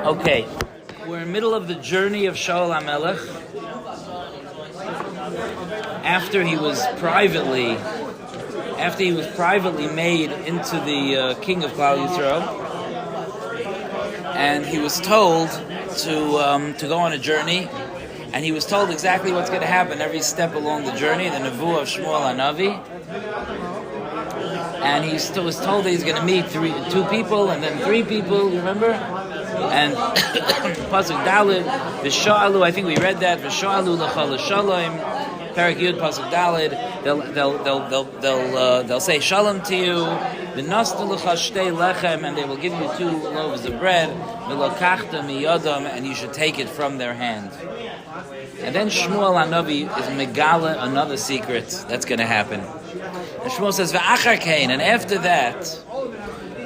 Okay, we're in the middle of the journey of Shaul HaMelech. After he was privately made into the king of Klal Yisrael, and he was told to go on a journey, and he was told exactly what's going to happen every step along the journey. The Nevuah of Shmuel Navi. And he still was told that he's going to meet two people and then three people, you remember? And Pasuk Dalid, V'sha'alu, I think we read that, V'sha'alu l'chal shalom, Parak Yud, Pasuk Dalid, they'll say shalom to you, V'nastu l'chal shtei lechem, and they will give you 2 loaves of bread, V'lokachta miyadam, and you should take it from their hand. And then Shmuel Navi is megala another secret that's going to happen. And Shmuel says, "V'achar kain," and after that,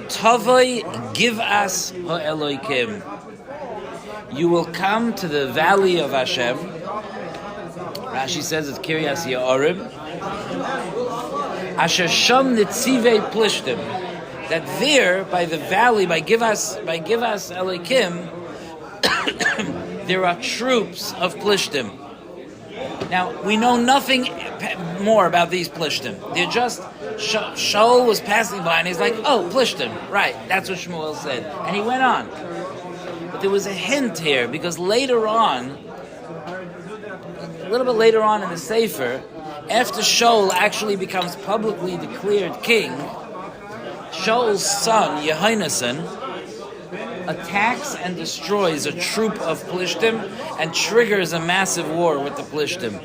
Tavoi give us ha'eloikim. You will come to the valley of Hashem. Rashi says it's Kiryas Ye'arim. Asher sham nitzivei plishtim. That there, by the valley, by give us Eloikim, there are troops of Plishtim. Now, we know nothing more about these Plishtim. They're just, Shaul was passing by and he's like, oh, Plishtim, right, that's what Shmuel said. And he went on. But there was a hint here, because later on, a little bit later on in the Sefer, after Shaul actually becomes publicly declared king, Shaul's son, Yehonasan, attacks and destroys a troop of Plishtim and triggers a massive war with the Plishtim,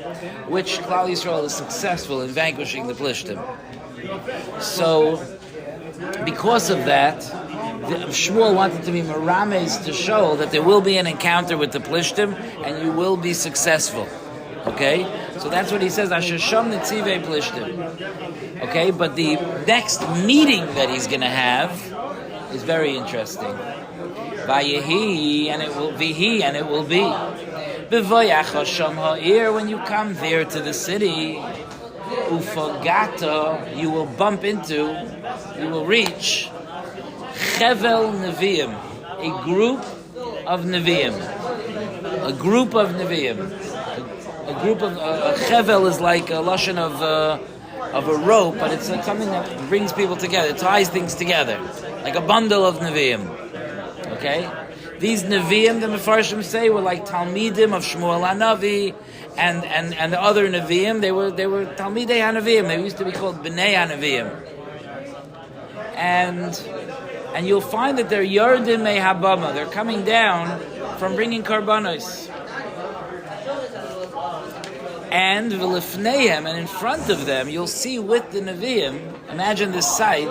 which Klal Yisrael is successful in vanquishing the Plishtim. So, because of that, Shmuel wanted to be merames to show that there will be an encounter with the Plishtim and you will be successful. Okay? So that's what he says, Asher sham nitzivei Plishtim. Okay? But the next meeting that he's going to have is very interesting. Vayehi, and it will be he, and it will be. B'voyacha sham ha'ir, when you come there to the city, ufagata, you will bump into, you will reach, chevel neviim, a group of neviim. A group of neviim. A group of, a chevel is like a lashon of a rope, but it's like something that brings people together, it ties things together, like a bundle of neviim. Okay, these Nevi'im, the Mefarshim say, were like Talmidim of Shmuel HaNavi, and the other Nevi'im, they were Talmidei HaNevi'im. They used to be called Bnei HaNevi'im. And you'll find that they're Yardim Mei Habama. They're coming down from bringing karbanos. And V'lifneihem, and in front of them, you'll see with the Nevi'im, imagine this sight,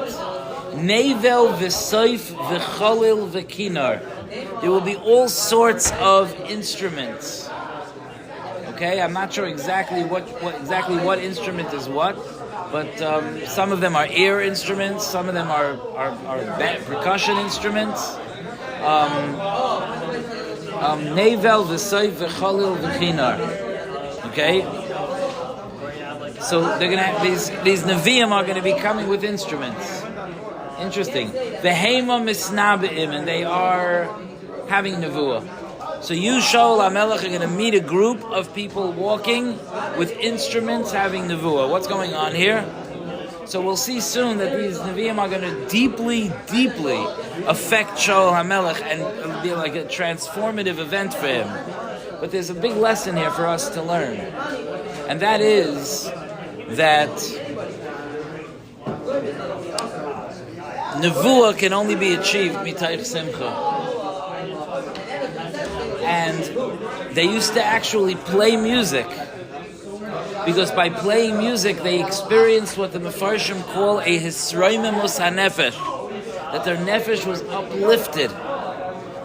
Nevel v'soif v'cholil v'kinar. There will be all sorts of instruments. Okay, I'm not sure exactly what instrument is what, but some of them are ear instruments, some of them are percussion instruments. Nevel v'soif v'cholil v'kinar. Okay. So they're going to have these Nevi'im are going to be coming with instruments. Interesting. V'heima misnabe'im, and they are having nevuah. So you, Shaul HaMelech, are going to meet a group of people walking with instruments having nevuah. What's going on here? So we'll see soon that these Nevi'im are going to deeply, deeply affect Shaul HaMelech and it'll be like a transformative event for him. But there's a big lesson here for us to learn. And that is that Nevuah can only be achieved mitayich simcha. And they used to actually play music, because by playing music they experienced what the Mefarshim call a hisroimemus hanefesh, that their nefesh was uplifted,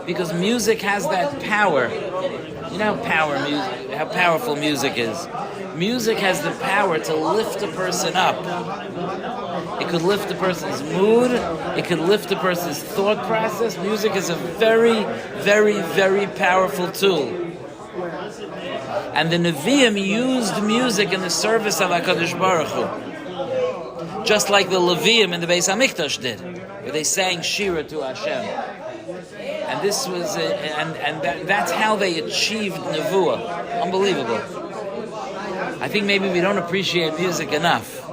because music has that power. You know how powerful music is. Music has the power to lift a person up. It could lift a person's mood. It could lift a person's thought process. Music is a very, very, very powerful tool. And the Nevi'im used music in the service of HaKadosh Baruch Hu. Just like the Leviim in the Beis HaMikdash did, where they sang Shira to Hashem. And this was, that's how they achieved nevuah. Unbelievable. I think maybe we don't appreciate music enough.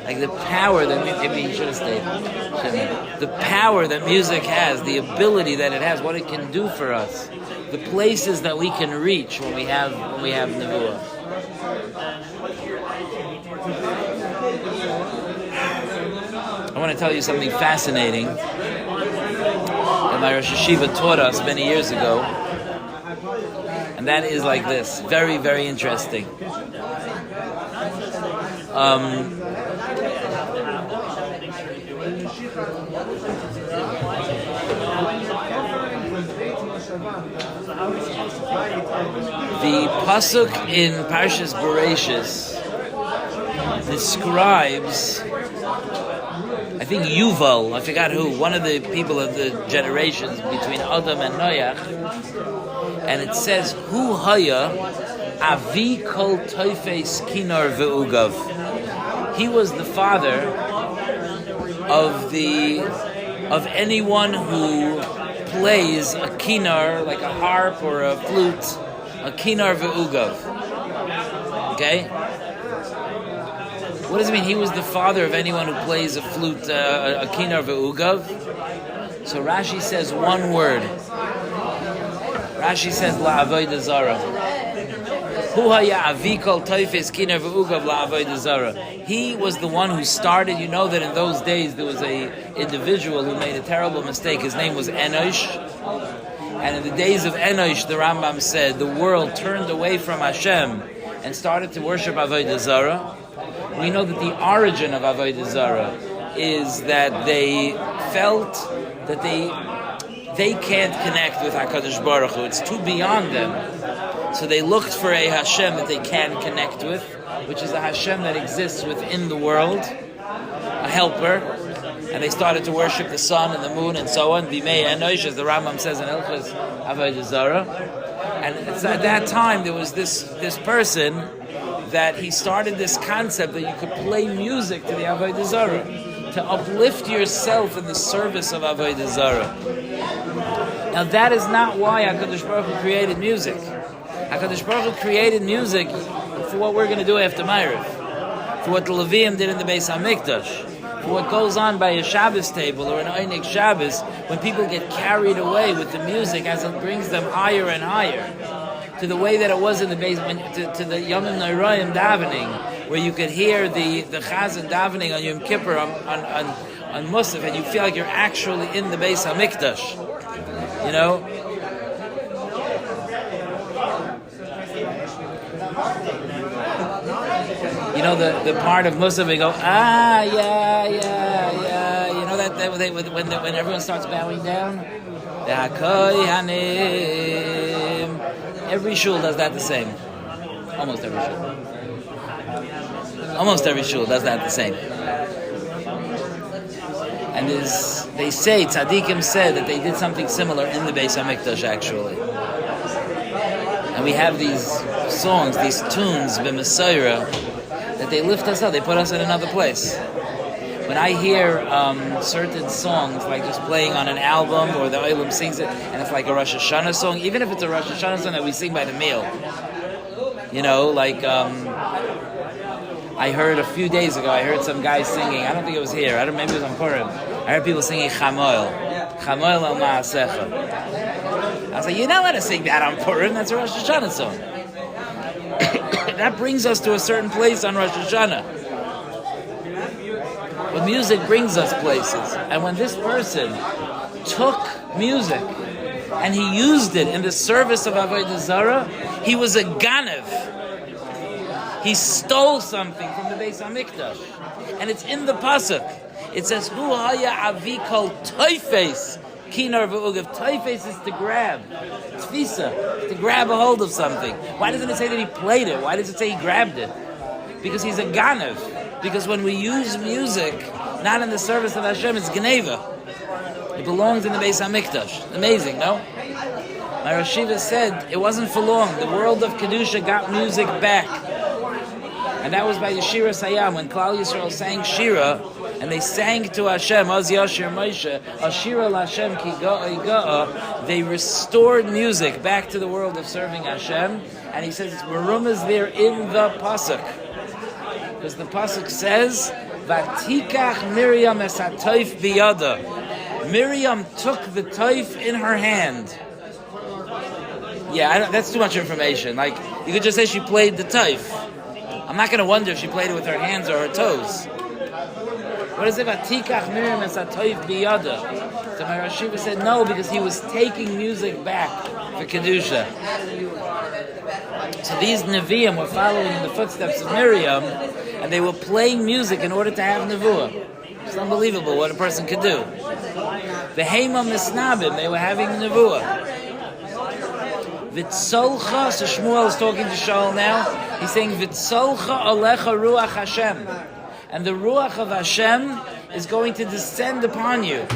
Like the power that maybe he should have stayed. The power that music has, the ability that it has, what it can do for us, the places that we can reach when we have nevuah. I want to tell you something fascinating that my Rosh Hashiva taught us many years ago, and that is like this. Very, very interesting. The pasuk in Parshas Bereshis describes, I think Yuval, I forgot who, one of the people of the generations between Adam and Noach, and it says, Hu haya avi kol toifes kinar ve'ugav. He was the father of anyone who plays a kinar, like a harp or a flute, a kinar ve'ugav. Okay? What does it mean? He was the father of anyone who plays a flute, a kinar ve'ugav. So Rashi says one word. Rashi says la'avodah zara. Hu haya avi kol toifes kinar ve'ugav la'avodah zara. He was the one who started. You know that in those days there was a individual who made a terrible mistake. His name was Enosh. And in the days of Enosh, the Rambam said, the world turned away from Hashem and started to worship Avodah Zarah. We know that the origin of Avodah Zarah is that they felt that they can't connect with HaKadosh Baruch Hu. It's too beyond them. So they looked for a Hashem that they can connect with, which is a Hashem that exists within the world, a helper. And they started to worship the sun and the moon and so on. Bimei Enosh, as the Rambam says in Hilchos Avodah Zarah. And at that time, there was this person that he started this concept that you could play music to the Avodah Zarah, to uplift yourself in the service of Avodah Zarah. Now that is not why HaKadosh Baruch Hu created music. HaKadosh Baruch Hu created music for what we're going to do after Ma'ariv, for what the Levium did in the Beis HaMikdash, for what goes on by a Shabbos table or an Einik Shabbos, when people get carried away with the music as it brings them higher and higher, to the way that it was in the basement, to the Yomim Noraim davening, where you could hear the Chazan davening on Yom Kippur on Musaf, and you feel like you're actually in the Beis HaMikdash. You know? You know the part of Musaf we go, yeah. You know that when everyone starts bowing down? Every shul does that the same. Almost every shul does that the same. And they say, Tzaddikim said that they did something similar in the Beis HaMikdash actually. And we have these songs, these tunes, b'Mesorah, that they lift us up, they put us in another place. When I hear certain songs, like just playing on an album, or the Olam sings it, and it's like a Rosh Hashanah song, even if it's a Rosh Hashanah song that we sing by the meal. You know, like, I heard a few days ago, I heard some guy singing, I don't think it was here, maybe it was on Purim. I heard people singing Chamoil al Ma'asecha. I was like, you're not allowed to sing that on Purim, that's a Rosh Hashanah song. That brings us to a certain place on Rosh Hashanah. But music brings us places. And when this person took music and he used it in the service of Avodah Zarah, he was a Ganev. He stole something from the Beis HaMikdash. And it's in the pasuk. It says, Hu haya avi kol toifes kinar ve'ugav. Toifes is to grab. Tfisa, to grab a hold of something. Why doesn't it say that he played it? Why does it say he grabbed it? Because he's a Ganev. Because when we use music, not in the service of Hashem, it's Geneva. It belongs in the Beis HaMikdash. Amazing, no? My Rosh Hashiva said it wasn't for long. The world of Kedusha got music back. And that was by the Shira Sayam. When Klal Yisrael sang Shira, and they sang to Hashem, Az Yashir Moshe, Ashira Hashem Ki Ga'a Ga'a. They restored music back to the world of serving Hashem, and he says, Marum is there in the Pasuk. Because the Pasuk says, Vatikach Miriam es hatoif biyada. Miriam took the toif in her hand. Yeah, that's too much information. Like, you could just say she played the toif. I'm not going to wonder if she played it with her hands or her toes. What is it? Vatikach Miriam es hatoif biyada. So my Rosh Yeshiva said no, because he was taking music back for Kedusha. So these Nevi'im were following in the footsteps of Miriam, and they were playing music in order to have Nevuah. It's unbelievable what a person could do. The Heima Misnabim, they were having Nevuah. Vitzolcha, so Shmuel is talking to Shaul now, he's saying, Vitzolcha alecha ruach Hashem. And the ruach of Hashem is going to descend upon you.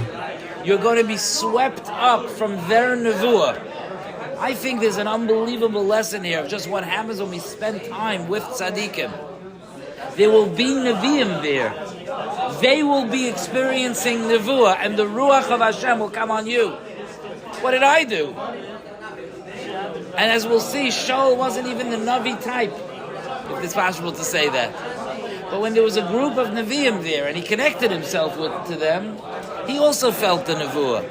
You're going to be swept up from their Nevuah. I think there's an unbelievable lesson here of just what happens when we spend time with tzaddikim. There will be Nevi'im there. They will be experiencing Nevuah, and the Ruach of Hashem will come on you. What did I do? And as we'll see, Shaul wasn't even the Navi type, if it's possible to say that. But when there was a group of Nevi'im there, and he connected himself to them, he also felt the Nevuah.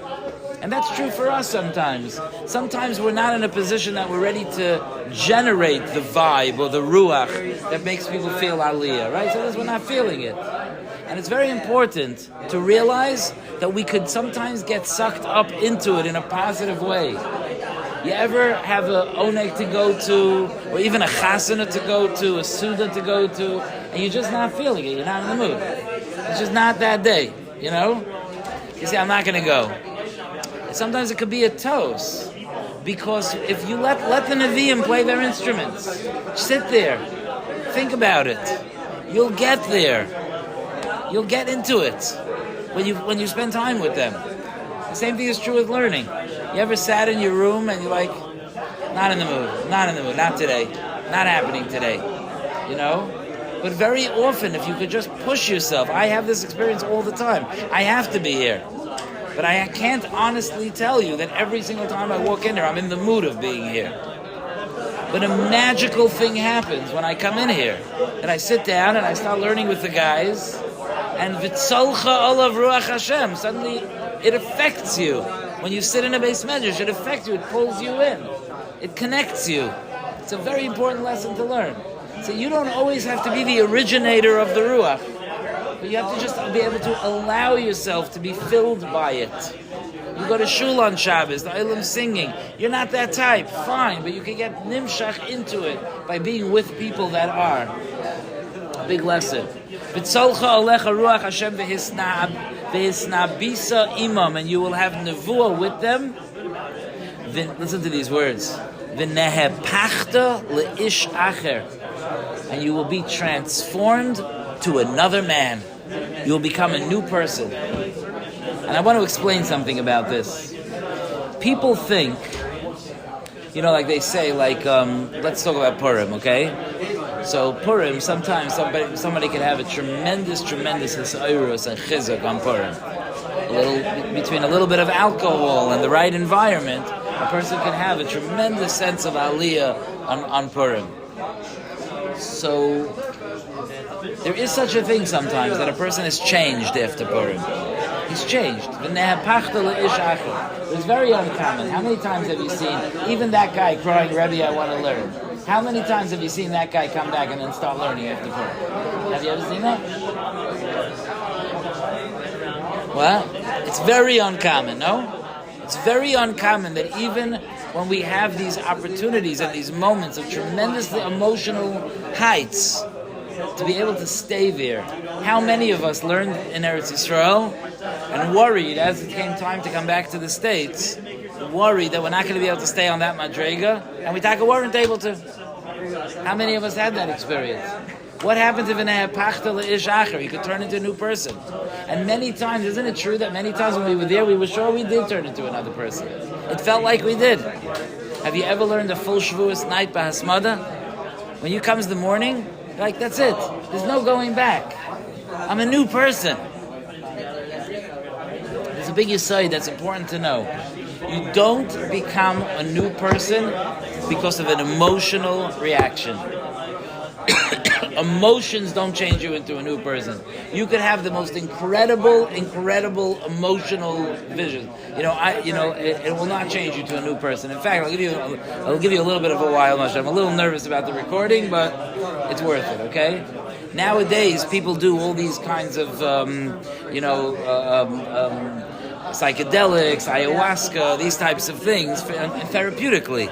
And that's true for us sometimes. Sometimes we're not in a position that we're ready to generate the vibe or the ruach that makes people feel aliyah, right? Sometimes we're not feeling it. And it's very important to realize that we could sometimes get sucked up into it in a positive way. You ever have a oneg to go to, or even a chasana to go to, a suda to go to, and you're just not feeling it, you're not in the mood. It's just not that day, you know? You say, I'm not going to go. Sometimes it could be a toast, because if you let the Nevi'im play their instruments, sit there, think about it, you'll get there, you'll get into it when you spend time with them. The same thing is true with learning. You ever sat in your room and you're like, not in the mood, not today, not happening today, you know? But very often, if you could just push yourself, I have this experience all the time, I have to be here. But I can't honestly tell you that every single time I walk in here, I'm in the mood of being here. But a magical thing happens when I come in here. And I sit down and I start learning with the guys. And Vitzolcha olav ruach Hashem. Suddenly, it affects you. When you sit in a beis medrash, it affects you. It pulls you in. It connects you. It's a very important lesson to learn. So you don't always have to be the originator of the ruach. But you have to just be able to allow yourself to be filled by it. You go to shul on Shabbos, the Olam singing. You're not that type, fine, but you can get nimshach into it by being with people that are. Big lesson. V'tzolcha alecha ruach Hashem v'hisnabisa imam, and you will have nevuah with them. Listen to these words. V'nehepachta le'ish acher, and you will be transformed to another man. You will become a new person. And I want to explain something about this. People think, like they say, let's talk about Purim, okay? So Purim, sometimes somebody can have a tremendous hisayrus and chizuk on Purim. Between a little bit of alcohol and the right environment, a person can have a tremendous sense of aliyah on Purim. So there is such a thing sometimes that a person is changed after Purim. He's changed. It's very uncommon. How many times have you seen even that guy crying, Rebbe, I want to learn? How many times have you seen that guy come back and then start learning after Purim? Have you ever seen that? Well, it's very uncommon, no? It's very uncommon that even when we have these opportunities and these moments of tremendously emotional heights, to be able to stay there. How many of us learned in Eretz Yisrael and worried as it came time to come back to the States, worried that we're not going to be able to stay on that madrega, and we weren't able to. How many of us had that experience? What happens if in a pachta le'ish acher, you could turn into a new person? And many times, isn't it true that many times when we were there, we were sure we did turn into another person? It felt like we did. Have you ever learned a full Shavuos night b'hasmada? When you comes the morning, you're like, that's it. There's no going back. I'm a new person. a big yesod that's important to know. You don't become a new person because of an emotional reaction. Emotions don't change you into a new person. You could have the most incredible emotional vision. It will not change you to a new person. In fact, I'll give you a little bit of a wild mush. I'm a little nervous about the recording, but it's worth it. Okay. Nowadays, people do all these kinds of, psychedelics, ayahuasca, these types of things, therapeutically.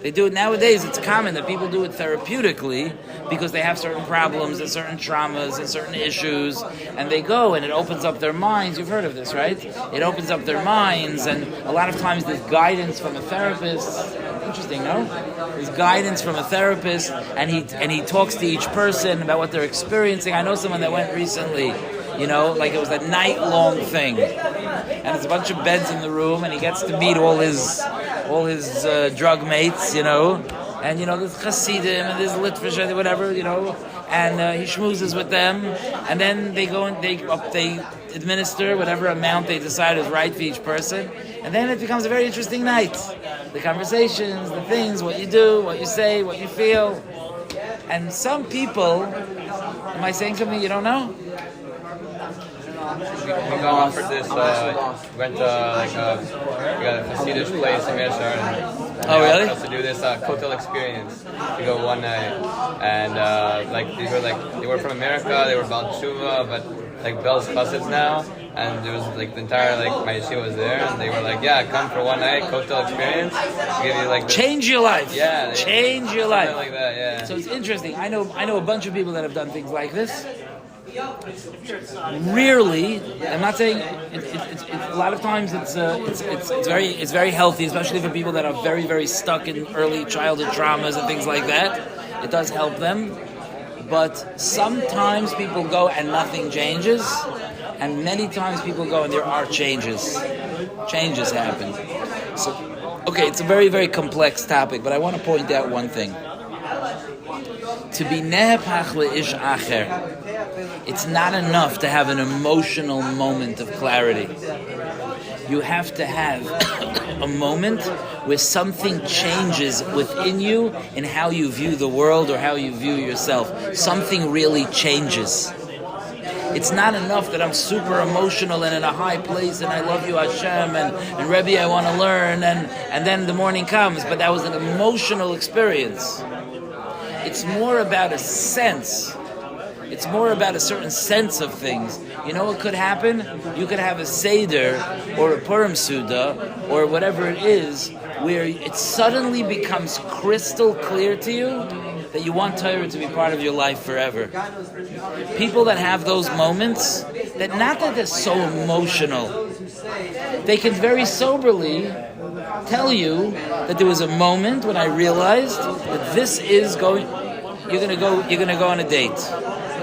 They do it nowadays. It's common that people do it therapeutically because they have certain problems and certain traumas and certain issues, and they go and it opens up their minds. You've heard of this, right? It opens up their minds, and a lot of times there's guidance from a therapist. Interesting, no? There's guidance from a therapist, and he talks to each person about what they're experiencing. I know someone that went recently, like it was a night-long thing, and there's a bunch of beds in the room, and he gets to meet all his drug mates, and there's Hasidim and there's Litvish, whatever, and he schmoozes with them, and then they go and they administer whatever amount they decide is right for each person, and then it becomes a very interesting night. The conversations, the things, what you do, what you say, what you feel, and some people, am I saying something you don't know? We got offered this, went to we got a Hasidic place in Meshar, and oh really? Us to do this hotel experience. We go one night, and they were from America, they were Baal Tshuva, but Bell's Chassids now, and there was the entire my yeshiva was there, and they were yeah, come for one night, hotel experience, give you change your life. Yeah, change your life. Like that, yeah. So it's interesting. I know a bunch of people that have done things like this. Rarely, I'm not saying it's a lot of times it's very healthy, especially for people that are very, very stuck in early childhood traumas and things like that. It does help them, but sometimes people go and nothing changes, and many times people go and there are changes. Changes happen. So, okay, it's a very, very complex topic, but I want to point out one thing. To be nehepach le'ish acher, it's not enough to have an emotional moment of clarity. You have to have a moment where something changes within you in how you view the world or how you view yourself. Something really changes. It's not enough that I'm super emotional and in a high place and I love you Hashem and Rebbe I want to learn and then the morning comes, but that was an emotional experience. It's more about a sense. It's more about a certain sense of things. You know what could happen? You could have a Seder or a Purim Suda or whatever it is where it suddenly becomes crystal clear to you that you want Torah to be part of your life forever. People that have those moments, that not that they're so emotional, they can very soberly tell you that there was a moment when I realized that this is going. You're gonna go on a date,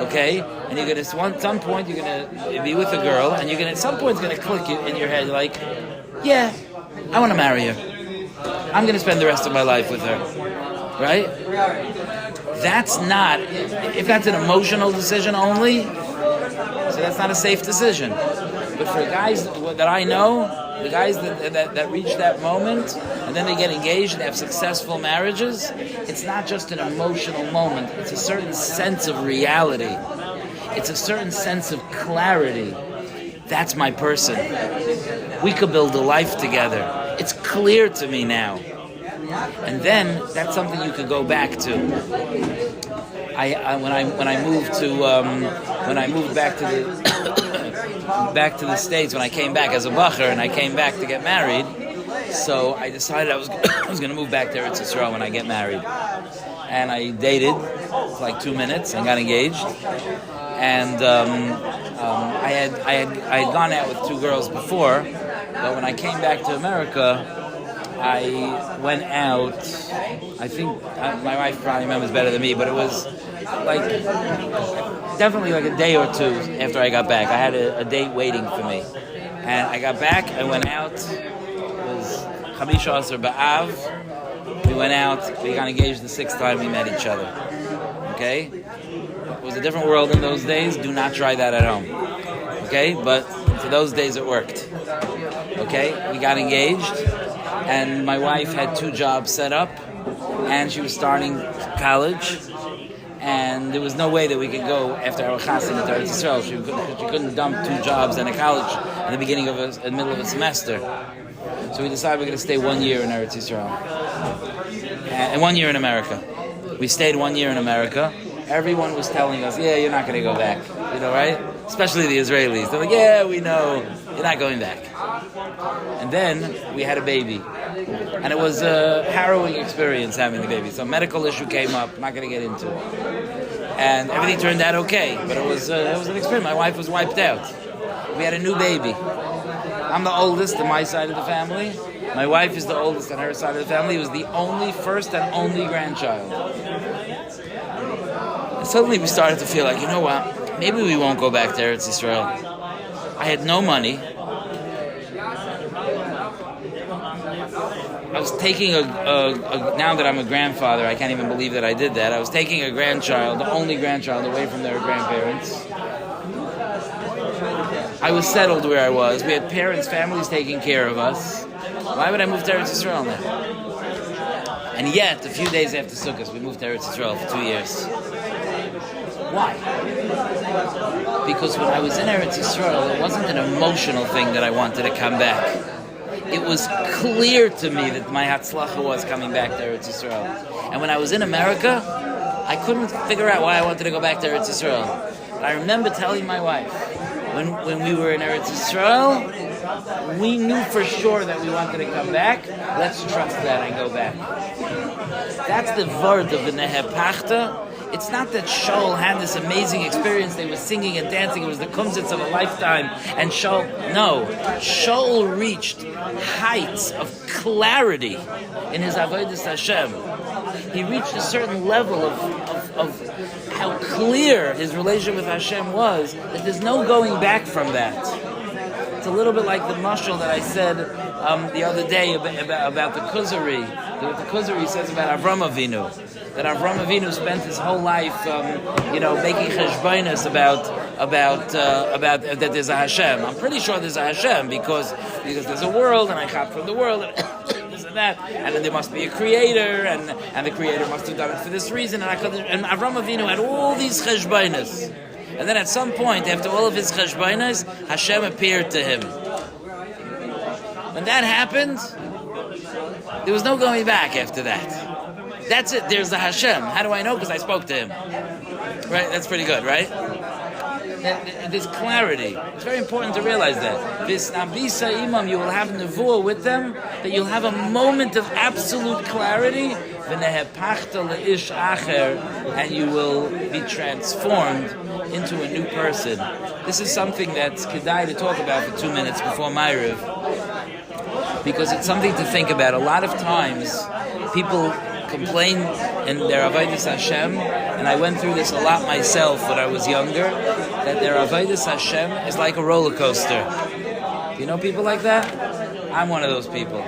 okay? And you're gonna at some point you're gonna be with a girl, and at some point it's gonna click in your head like, yeah, I want to marry her. I'm gonna spend the rest of my life with her, right? That's not. If that's an emotional decision only, so that's not a safe decision. But for guys that I know, the guys that reach that moment and then they get engaged and have successful marriages, it's not just an emotional moment. It's a certain sense of reality. It's a certain sense of clarity. That's my person. We could build a life together. It's clear to me now. And then that's something you could go back to. When I moved back to the back to the States, when I came back as a bacher and I came back to get married, so I decided I was going to move back to Eretz Yisrael when I get married, and I dated for like 2 minutes and got engaged, and I had gone out with 2 girls before, but when I came back to America, I went out. I think my wife probably remembers better than me, but it was definitely like a day or 2 after I got back. I had a date waiting for me, and I got back. I went out. It was Chamisha Asar B'Av. We went out. We got engaged the 6th time we met each other. Okay, it was a different world in those days. Do not try that at home. Okay, but for those days it worked. Okay, we got engaged, and my wife had 2 jobs set up, and she was starting college, and there was no way that we could go after our chassan to Eretz Yisrael. She couldn't dump 2 jobs and a college in the beginning of in the middle of a semester. So we decided we're going to stay 1 year in Eretz Yisrael, and 1 year in America. We stayed 1 year in America. Everyone was telling us, yeah, you're not going to go back, right? Especially the Israelis. They're like, yeah, we know, you're not going back. And then we had a baby. And it was a harrowing experience having the baby. Some medical issue came up, I'm not going to get into it. And everything turned out okay, but it was an experience. My wife was wiped out. We had a new baby. I'm the oldest on my side of the family. My wife is the oldest on her side of the family. It was the first and only grandchild. And suddenly we started to feel like, you know what? Maybe we won't go back to Eretz Yisrael. I had no money. I was taking now that I'm a grandfather, I can't even believe that I did that. I was taking a grandchild, the only grandchild, away from their grandparents. I was settled where I was. We had parents, families taking care of us. Why would I move to Eretz Yisrael now? And yet, a few days after Sukkot, we moved to Eretz Yisrael for 2 years. Why? Because when I was in Eretz Yisrael, it wasn't an emotional thing that I wanted to come back. It was clear to me that my hatzlacha was coming back to Eretz Yisrael. And when I was in America, I couldn't figure out why I wanted to go back to Eretz Yisrael. But I remember telling my wife, when we were in Eretz Yisrael, we knew for sure that we wanted to come back. Let's trust that and go back. That's the word of the Nehepachta. It's not that Shaul had this amazing experience. They were singing and dancing. It was the kumsitz of a lifetime. And Shaul reached heights of clarity in his avodas Hashem. He reached a certain level of how clear his relationship with Hashem was, that there's no going back from that. It's a little bit like the mashal that I said the other day about the Kuzari. What the Kuzari says about Avram Avinu. That Avram Avinu spent his whole life, making cheshbonos about that there's a Hashem. I'm pretty sure there's a Hashem because there's a world, and I chop from the world, and this and that, and then there must be a creator, and the creator must have done it for this reason. And Avram Avinu had all these cheshbonos, and then at some point, after all of his cheshbonos, Hashem appeared to him. When that happened, there was no going back after that. That's it. There's the Hashem. How do I know? Because I spoke to him. Right? That's pretty good, right? There's clarity. It's very important to realize that. This Navisa Imam, you will have nevuah with them, that you'll have a moment of absolute clarity, and you will be transformed into a new person. This is something that's kedai to talk about for 2 minutes before Ma'ariv, because it's something to think about. A lot of times, people complain in their avodas Hashem, and I went through this a lot myself when I was younger, that their avodas Hashem is like a roller coaster. Do you know people like that? I'm one of those people.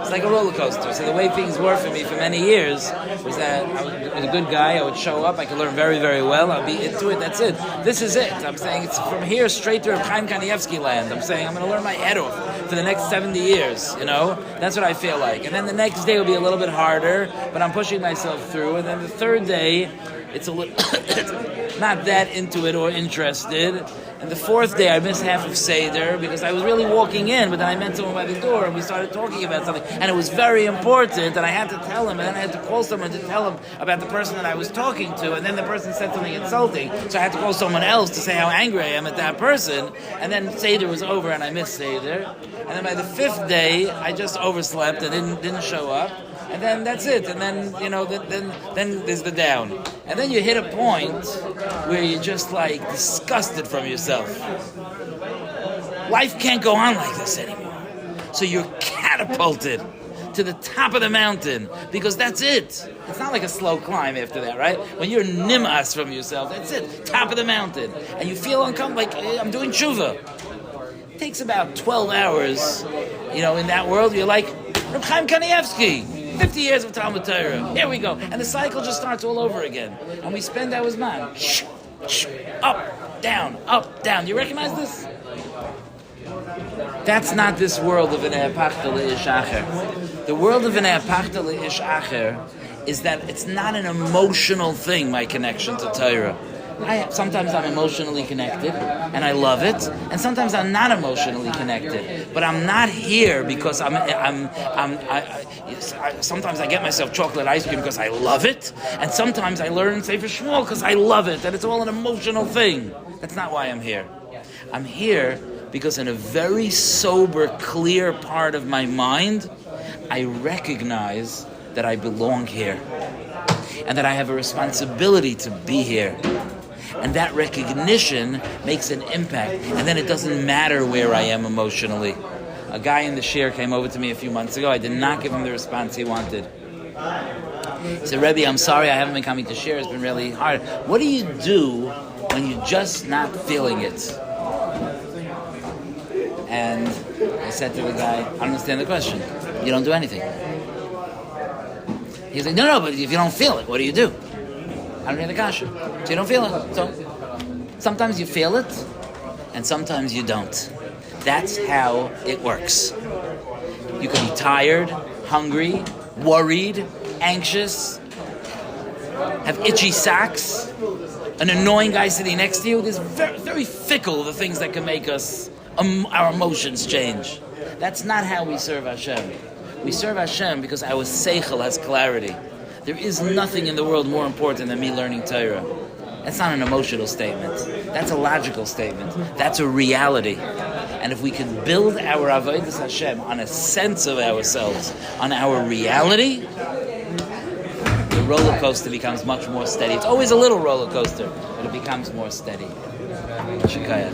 It's like a roller coaster. So the way things were for me for many years was that I was a good guy. I would show up. I could learn very, very well. I'd be into it. That's it. This is it. I'm saying it's from here straight to Chaim Kanievsky land. I'm saying I'm going to learn my head off for the next 70 years. That's what I feel like. And then the next day will be a little bit harder, but I'm pushing myself through. And then the third day, it's a little not that into it or interested. And the fourth day, I missed half of Seder because I was really walking in, but then I met someone by the door and we started talking about something. And it was very important, and I had to tell him, and then I had to call someone to tell him about the person that I was talking to, and then the person said something insulting, so I had to call someone else to say how angry I am at that person. And then Seder was over, and I missed Seder. And then by the fifth day, I just overslept and didn't show up. And then that's it. And then, then there's the down. And then you hit a point where you're just like disgusted from yourself. Life can't go on like this anymore. So you're catapulted to the top of the mountain because that's it. It's not like a slow climb after that, right? When you're nimas from yourself, that's it. Top of the mountain. And you feel uncomfortable, like I'm doing tshuva. It takes about 12 hours, in that world. You're like, Reb Chaim Kanievsky. 50 years of Talmud Torah. Here we go. And the cycle just starts all over again. And we spend our man. Up, down, up, down. Do you recognize this? That's not this world of an e'apachta le'ish acher. The world of an e'apachta le'ish acher is that it's not an emotional thing, my connection to Torah. Sometimes I'm emotionally connected, and I love it, and sometimes I'm not emotionally connected. But I'm not here because sometimes I get myself chocolate ice cream because I love it, and sometimes I learn Sefer Shmuel because I love it, and it's all an emotional thing. That's not why I'm here. I'm here because in a very sober, clear part of my mind, I recognize that I belong here, and that I have a responsibility to be here. And that recognition makes an impact. And then it doesn't matter where I am emotionally. A guy in the Shiur came over to me a few months ago. I did not give him the response he wanted. He said, Rebbe, I'm sorry I haven't been coming to Shiur. It's been really hard. What do you do when you're just not feeling it? And I said to the guy, I don't understand the question. You don't do anything. He's like, no, but if you don't feel it, what do you do? I don't hear the kasha. So you don't feel it. So sometimes you feel it, and sometimes you don't. That's how it works. You can be tired, hungry, worried, anxious, have itchy socks, an annoying guy sitting next to you. There's very, very fickle the things that can make us, our emotions change. That's not how we serve Hashem. We serve Hashem because our seichel has clarity. There is nothing in the world more important than me learning Torah. That's not an emotional statement. That's a logical statement. That's a reality. And if we can build our avodas Hashem on a sense of ourselves, on our reality, the roller coaster becomes much more steady. It's always a little roller coaster, but it becomes more steady. Shikaya.